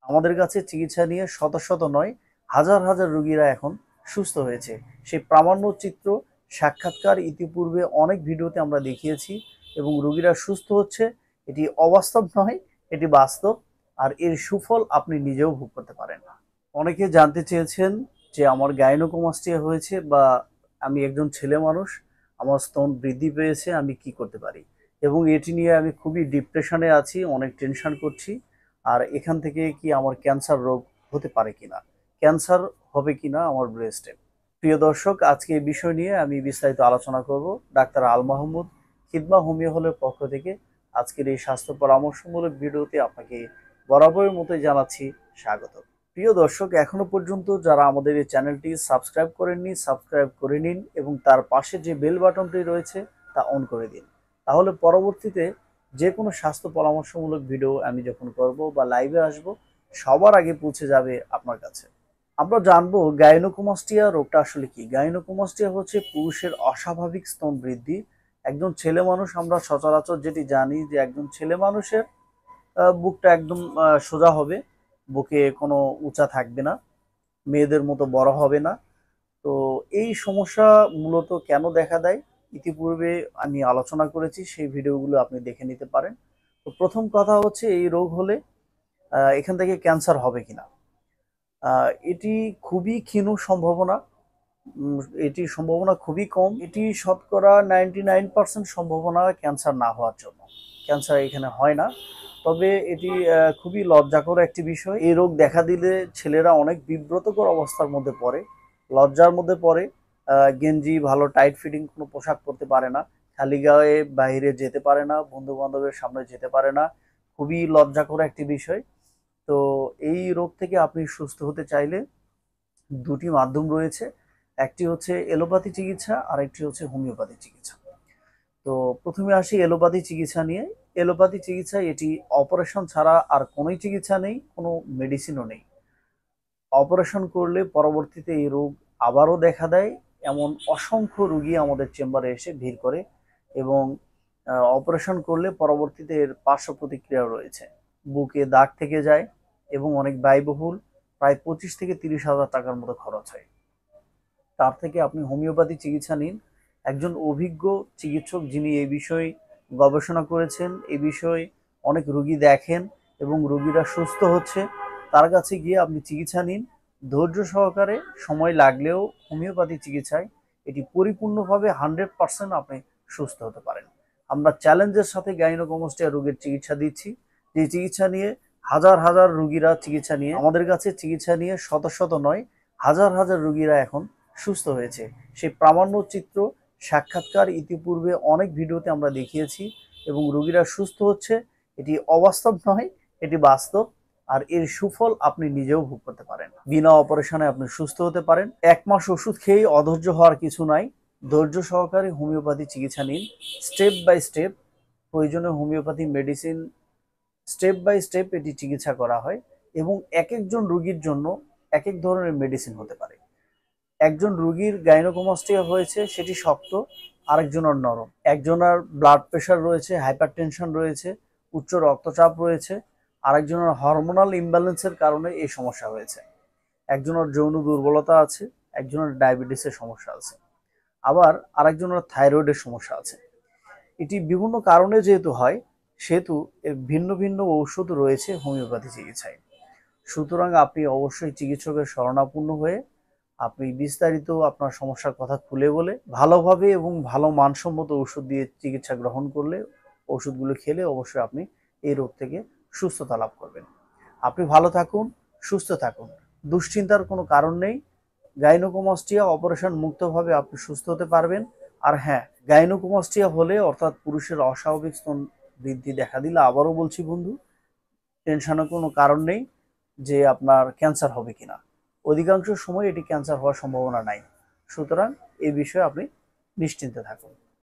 আমাদের কাছে চিকিৎসা নিয়ে শত শত নয় হাজার হাজার রোগীরা এখন সুস্থ হয়েছে। সেই প্রামাণ্য চিত্র সাক্ষাৎকার ইতিপূর্বে অনেক ভিডিওতে আমরা দেখিয়েছি এবং রোগীরা সুস্থ হচ্ছে। এটি অবাস্তব নয়, এটি বাস্তব। আর এর সুফল আপনি নিজেও ভোগ করতে পারেন। অনেকে জানতে চেয়েছেন যে আমার গাইনোকোমাস্টিয়া হয়েছে বা আমি একজন ছেলে মানুষ, আমার স্তন বৃদ্ধি পেয়েছে, আমি কি করতে পারি। এবং এটি নিয়ে আমি খুবই ডিপ্রেশনে আছি, অনেক টেনশন করছি। আর এখান থেকে কি আমার ক্যান্সার রোগ হতে পারে কিনা, ক্যান্সার হবে কিনা আমার ব্রেস্টে। প্রিয় দর্শক, আজকে এই বিষয় নিয়ে আমি বিস্তারিত আলোচনা করব ডাক্তার আল মাহমুদ খিদমা হোমিও হলের পক্ষ থেকে। আজকের এই স্বাস্থ্য পরামর্শমূলক ভিডিওতে আপনাকে বরাবরের মতোই জানাচ্ছি স্বাগত। প্রিয় দর্শক, এখনো পর্যন্ত যারা আমাদের এই চ্যানেলটি সাবস্ক্রাইব করেননি, সাবস্ক্রাইব করে নিন এবং তার পাশে যে বেল বাটনটি রয়েছে তা অন করে দিন। তাহলে পরবর্তীতে যে কোনো স্বাস্থ্য পরামর্শমূলক ভিডিও আমি যখন করব বা লাইভে আসব, সবার আগে পৌঁছে যাবে আপনার কাছে। আমরা জানবো গাইনোকোমাস্টিয়া রোগটা আসলে কি। গাইনোকোমাস্টিয়া হচ্ছে পুরুষের অস্বাভাবিক স্তন বৃদ্ধি। একজন ছেলে মানুষ, আমরা সচরাচর যেটি জানি যে একজন ছেলে মানুষের বুকটা একদম সোজা হবে, বুকে কোনো উঁচা থাকবে না, মেয়েদের মতো বড় হবে না। তো এই সমস্যা মূলত কেন দেখা দেয় ইতিপূর্বে আমি আলোচনা করেছি, সেই ভিডিওগুলো আপনি দেখে নিতে পারেন। তো প্রথম কথা হচ্ছে এই রোগ হলে এখান থেকে ক্যান্সার হবে কিনা। এটি খুবই ক্ষীণ সম্ভাবনা, এটির সম্ভাবনা খুবই কম। এটি শতকরা 99% সম্ভাবনা ক্যান্সার না হওয়ার জন্য। ক্যান্সার এখানে হয় না। তবে এটি খুবই লজ্জাকর একটি বিষয়। এই রোগ দেখা দিলে ছেলেরা অনেক বিব্রতকর অবস্থার মধ্যে পড়ে, লজ্জার মধ্যে পড়ে। গেঞ্জি ভালো টাইট ফিটিং কোনো পোশাক পরতে পারে না, খালি গায়ে বাইরে যেতে পারে না, বন্ধু বান্ধবের সামনে যেতে পারে না। খুবই লজ্জাকর একটি বিষয়। তো এই রোগ থেকে আপনি সুস্থ হতে চাইলে দুটি মাধ্যম রয়েছে। একটি হচ্ছে এলোপ্যাথি চিকিৎসা আর একটি হচ্ছে হোমিওপ্যাথি চিকিৎসা। তো প্রথমে আসি এলোপ্যাথি চিকিৎসা নিয়ে। এলোপ্যাথি চিকিৎসা এটি অপারেশন ছাড়া আর কোনোই চিকিৎসা নেই, কোনো মেডিসিনও নেই। অপারেশন করলে পরবর্তীতে এই রোগ আবারও দেখা দেয়, এমন অসংখ্য রোগী আমাদের চেম্বারে এসে ভিড় করে। এবং অপারেশন করলে পরবর্তীতে এর পার্শ্ব প্রতিক্রিয়া রয়েছে, বুকে দাগ থেকে যায় এবং অনেক ব্যয়বহুল, প্রায় 25 থেকে 30 হাজার টাকার মতো খরচ হয়। তার থেকে আপনি হোমিওপ্যাথি চিকিৎসা নিন। একজন অভিজ্ঞ চিকিৎসক যিনি এই বিষয়ে গবেষণা করেছেন, এই বিষয়ে অনেক রোগী দেখেন এবং রোগীরা সুস্থ হচ্ছে, তার কাছে গিয়ে আপনি চিকিৎসা নিন। ধৈর্য সহকারে, সময় লাগলেও হোমিওপ্যাথি চিকিৎসায় এটি পরিপূর্ণভাবে 100% আপনি সুস্থ হতে পারেন। আমরা চ্যালেঞ্জের সাথে গাইনোকোমাস্টিয়া রোগের চিকিৎসা দিচ্ছি, যে চিকিৎসা নিয়ে হাজার হাজার রোগীরা চিকিৎসা নিয়ে আমাদের কাছে চিকিৎসা নিয়ে শত শত নয় হাজার হাজার রোগীরা এখন সুস্থ হয়েছে। সেই প্রামাণ্য চিত্র সাক্ষাৎকার ইতিপূর্বে অনেক ভিডিওতে আমরা দেখিয়েছি এবং রোগীরা সুস্থ হচ্ছে। এটি অবাস্তব নয়, এটি বাস্তব। আর এর সুফল আপনি নিজেও ভোগ করতে পারেন। বিনা অপারেশনে আপনি সুস্থ হতে পারেন। 1 মাস ওষুধ খেয়েই অধৈর্য হওয়ার কিছু নাই। ধৈর্য সহকারে হোমিওপ্যাথি চিকিৎসা নিন, স্টেপ বাই স্টেপ। প্রয়োজনে homeopathy medicine step by step এটি চিকিৎসা করা হয় এবং এক একজন রোগীর জন্য এক এক ধরনের মেডিসিন হতে পারে। একজন রোগীর গাইনোকোমাস্টিয়া হয়েছে সেটি শক্ত, আরেকজনের নরম। একজনের ব্লাড প্রেশার রয়েছে, হাইপারটেনশন রয়েছে, উচ্চ রক্তচাপ রয়েছে, আরেকজনের হরমোনাল ইমব্যালেন্সের কারণে এই সমস্যা হয়েছে। একজনের যৌন দুর্বলতা আছে, একজনের ডায়াবেটিসের সমস্যা আছে, আবার আরেকজনের থাইরয়েডের সমস্যা আছে। এটি বিভিন্ন কারণে যেহেতু হয়, সেহেতু এর ভিন্ন ভিন্ন ঔষধ রয়েছে হোমিওপ্যাথি চিকিৎসায়। সুতরাং আপনি অবশ্যই চিকিৎসকের শরণাপন্ন হয়ে আপনি বিস্তারিত আপনার সমস্যার কথা খুলে বলে ভালোভাবে এবং ভালো মানসম্মত ওষুধ দিয়ে চিকিৎসা গ্রহণ করলে, ওষুধগুলো খেলে অবশ্যই আপনি এই রোগ থেকে সুস্থতা লাভ করবেন। আপনি ভালো থাকুন, সুস্থ থাকুন, দুশ্চিন্তার কোনো কারণ নেই। গাইনোকোমাস্টিয়া অপারেশন মুক্তভাবে আপনি সুস্থ হতে পারবেন। আর হ্যাঁ, গাইনোকোমাস্টিয়া হলে অর্থাৎ পুরুষের অস্বাভাবিক স্তন বৃদ্ধি দেখা দিলে, আবারও বলছি বন্ধু, টেনশনের কোনো কারণ নেই যে আপনার ক্যান্সার হবে কিনা। অধিকাংশ সময় এটি ক্যান্সার হওয়ার সম্ভাবনা নাই। সুতরাং এই বিষয়ে আপনি নিশ্চিন্তে থাকুন।